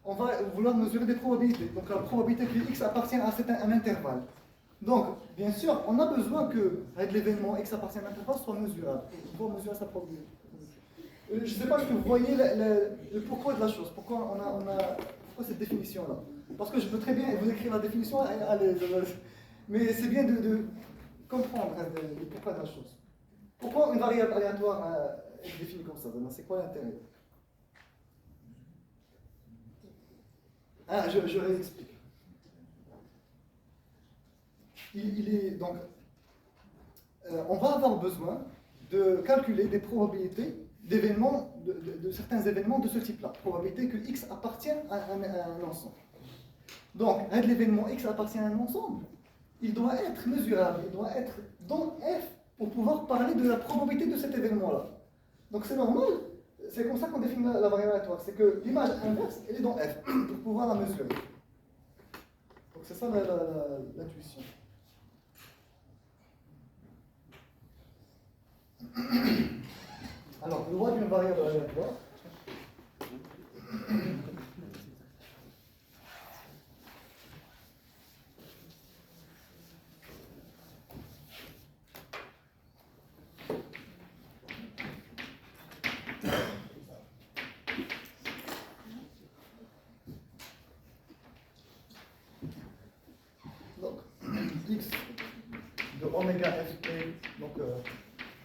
on va vouloir mesurer des probabilités. Donc la probabilité que x appartient à un intervalle. Donc, bien sûr, on a besoin que l'événement x appartient à un intervalle soit mesurable. On doit mesurer sa probabilité. Je ne sais pas si vous voyez le pourquoi de la chose. Pourquoi pourquoi cette définition-là? Parce que je peux très bien vous écrire la définition, mais c'est bien de comprendre le pourquoi de la chose. Pourquoi une variable aléatoire est définie comme ça? C'est quoi l'intérêt? Je réexplique. Donc, on va avoir besoin de calculer des probabilités d'événements, de certains événements de ce type-là. Probabilité que x appartient à un ensemble. Donc, l'événement x appartient à un ensemble, il doit être mesurable, il doit être dans f pour pouvoir parler de la probabilité de cet événement-là. Donc c'est normal, c'est comme ça qu'on définit la variable aléatoire, c'est que l'image inverse, elle est dans f pour pouvoir la mesurer. Donc c'est ça l'intuition. Alors, loi d'une variable aléatoire. Donc, x de oméga ft, donc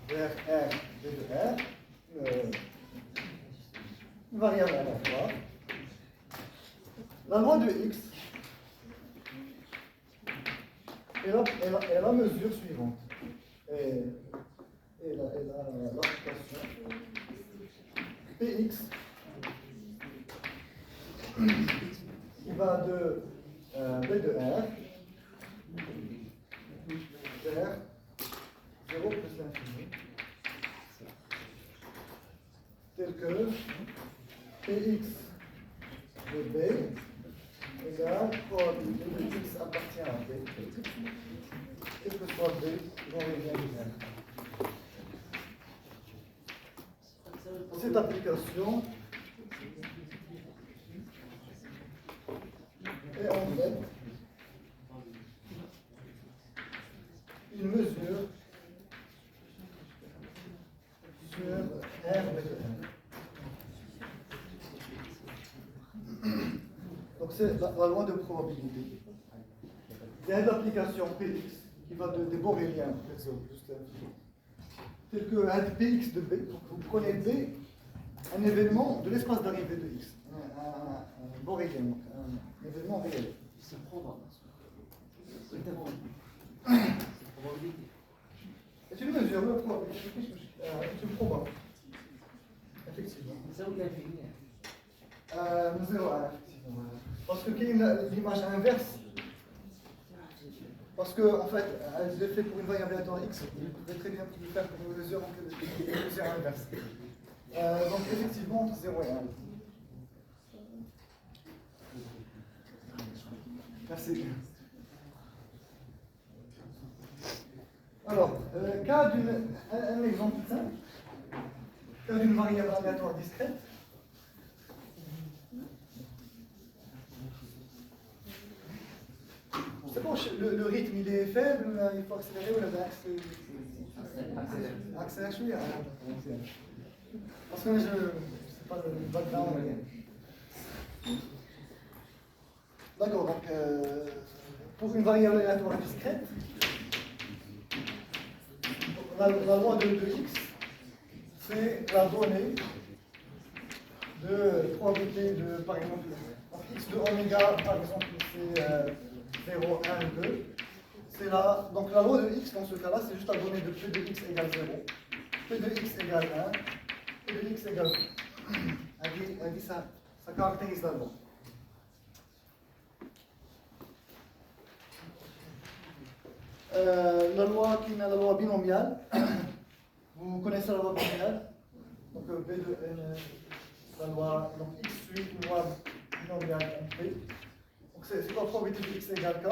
vers r d de r, une variable aléatoire. La loi de x est la mesure suivante. Et l'application px qui va de b de r vers 0 plus l'infini, tel que px de b égale probabilité que x appartient à b, quel que soit b dans les liens binaires. Cette application est en fait une mesure sur R de R. Donc c'est la loi de probabilité. Il y a une application Px qui va des boréliens, tel que un Px de B. Donc vous prenez B, un événement de l'espace d'arrivée de X, un borélien, donc un événement réel. C'est un programme. C'est une mesure de probabilité, c'est une probabilité. Effectivement. C'est où l'infini? 0 à effectivement. Parce que quelle est l'image inverse? Parce que, en fait, je l'ai fait pour une variable aléatoire x, vous pouvez très bien le faire pour une mesure inverse. Donc, effectivement, entre 0 et 1. Merci. Alors, un exemple simple. Cas d'une variable aléatoire discrète. C'est bon, le rythme il est faible, il faut accélérer ou accélérer. Parce que je ne sais pas le background. D'accord, donc pour une variable aléatoire discrète, la loi de x, c'est la donnée de probabilité de, par exemple, x de oméga, par exemple, c'est 0, 1, 2. C'est là, donc la loi de x, dans ce cas-là, c'est juste la donnée de p de x égale 0, p de x égale 1, p de x égale 2. Elle dit ça caractérise la loi. La loi qui est la loi binomiale, vous Vous connaissez la loi binomiale. Donc B de n, la loi donc x8 moins binomial MP. Donc c'est quoi la probabilité de x égale k?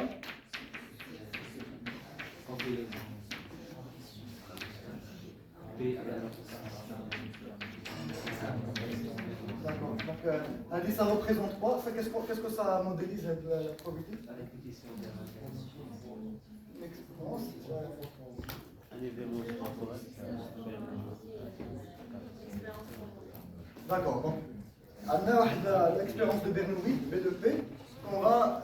D'accord. Donc elle dit ça représente quoi? Qu'est-ce que ça modélise la probabilité? Une expérience. D'accord. Donc à l'expérience de Bernoulli, B de P, on va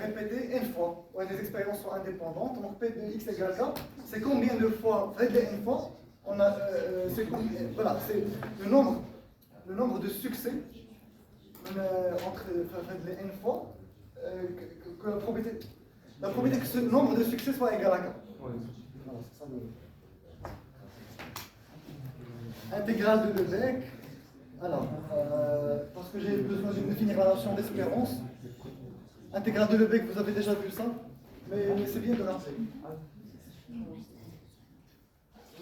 répéter n fois. Ouais, les expériences sont indépendantes. Donc P de x égale k, c'est combien de fois, vrai de n fois, on a, voilà, c'est le nombre de succès entre les n fois que la probabilité que ce nombre de succès soit égal à k. Voilà, c'est ça intégrale de Lebesgue. Alors, parce que j'ai besoin de définir la notion d'espérance. Intégrale de Lebesgue, vous avez déjà vu ça, mais c'est bien de rappeler.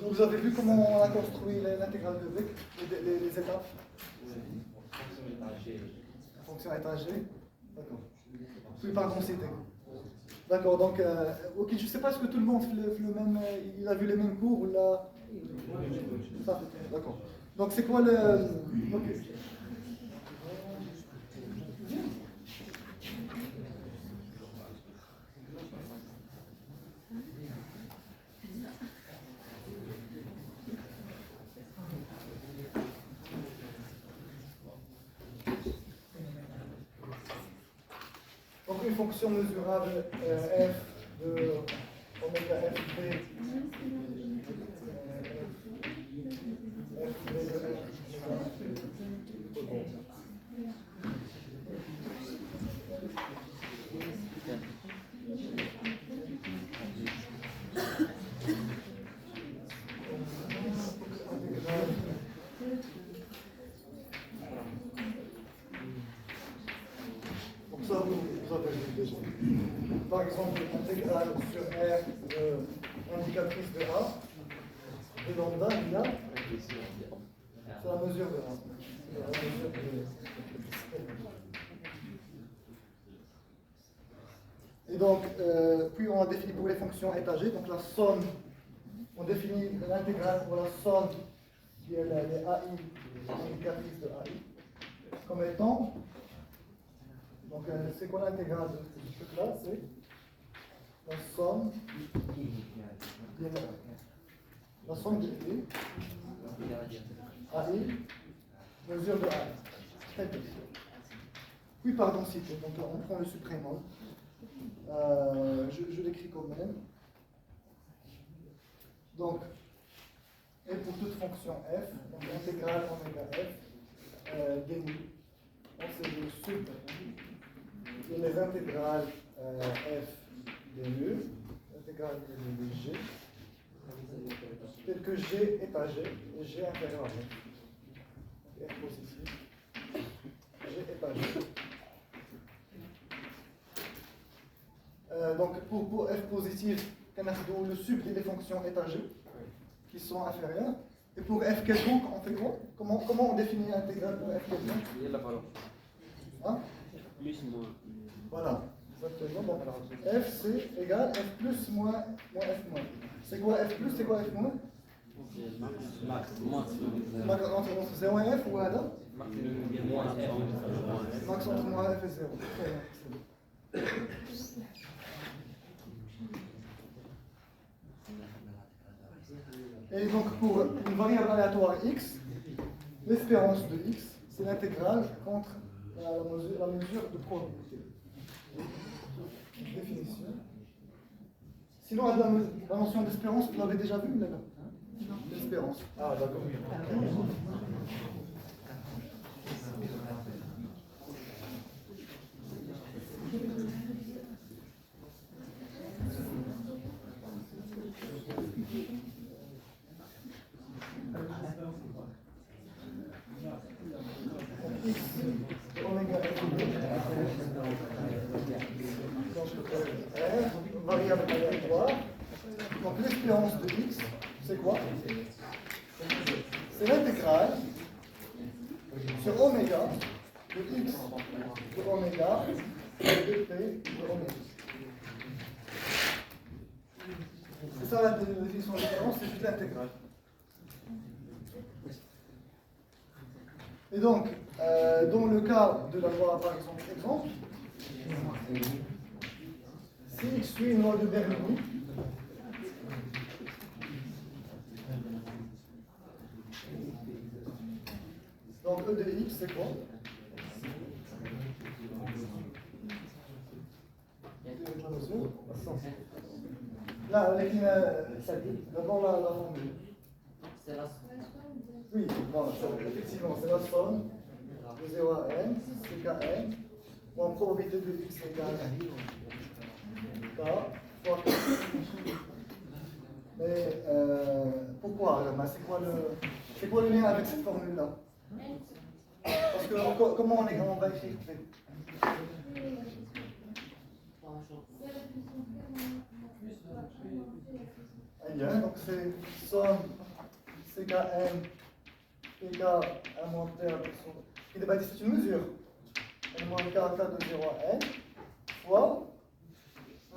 Vous avez vu comment on a construit l'intégrale de Lebesgue, les étapes? Fonction étagée. D'accord. Puis par densité. D'accord, donc, ok, je ne sais pas, est-ce que tout le monde fait le même, il a vu les mêmes cours ou là? Ça, d'accord. Donc c'est quoi le... Ok. Donc une fonction mesurable f de oméga f b donc ça vous avez vu déjà. Par exemple, intégrale sur R indicatrice de A et lambda il y a c'est la mesure de A. Et donc, puis on a défini pour les fonctions étagées, donc la somme, on définit l'intégrale pour la somme qui est les AI, indicatrice de AI, comme étant, donc c'est quoi l'intégrale de ce truc-là? C'est la somme la somme de AI, mesure de AI. Très bien. Puis par densité, donc on prend le suprémol. Je l'écris quand même. Donc, et pour toute fonction f, donc intégrale oméga f, dnu, donc c'est le sub de les intégrales f dnu, intégrale de g, tel que g est à g et g inférieur à f. Donc, f positif, g est à g. Donc pour f positif, le sub des fonctions étagées qui sont inférieures. Et pour f quelconque, on fait quoi? Comment on définit l'intégrale pour f quelconque? Il y a la valeur. Hein? Plus, moins. Voilà, exactement. Donc f c'est égal f plus moins f moins. C'est quoi f plus, c'est quoi f moins? Max entre 0 et f ou à là? Max entre moins f et 0. Et donc pour une variable aléatoire x, l'espérance de x, c'est l'intégrale contre la mesure de probabilité. Définition. Sinon, la notion d'espérance, vous l'avez déjà vue là? L'espérance. Ah, d'accord. Variable aléatoire. Donc l'espérance de x, c'est quoi? c'est l'intégrale sur oméga de x de oméga et de p de oméga. C'est ça la définition de différence, c'est juste l'intégrale. Et donc, dans le cas de la loi, par exemple, si x suit une loi de Bernoulli, donc E de x, c'est quoi? Là, d'abord la formule. C'est la Oui, bon, effectivement, c'est la somme de 0 à n, c'est kn, ou en probabilité de x égale k fois k. Mais pourquoi? C'est quoi le lien avec cette formule-là? Parce que comment on va écrire p? Bien, donc c'est somme CKN PK inventaire qui débat c'est une mesure. N moins K de 0 à N fois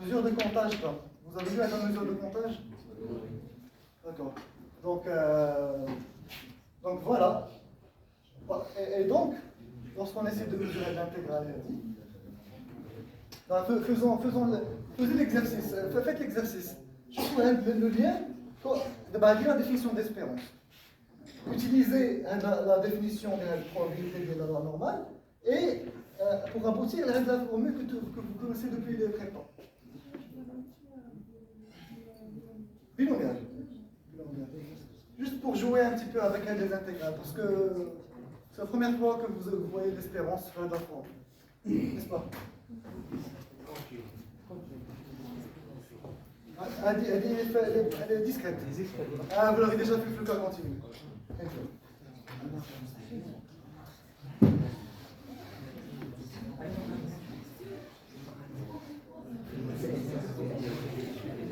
mesure de comptage K. Vous avez vu la mesure de comptage? D'accord. Donc voilà. Et donc, lorsqu'on essaie de mesurer l'intégrale faisez l'exercice, faites l'exercice. Je trouve le lien de la définition d'espérance. Utilisez la définition de la probabilité de la loi normale et pour aboutir à la formule que vous connaissez depuis les prétends. Binomial. Juste pour jouer un petit peu avec les intégrales, parce que c'est la première fois que vous voyez l'espérance faire de la forme. N'est-ce pas? Elle est discrète. Ah, vous l'avez déjà fait le cas continu.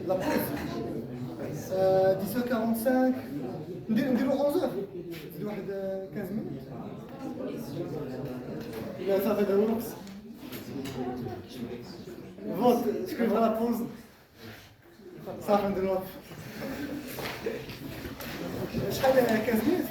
La pause. 10h45. نديرو 11h. نديرو واحد 15 minutes. لا صافي دابا نقص. فوت شكون بغى لا بوز؟ صافي نديرو شحال 15 minutes؟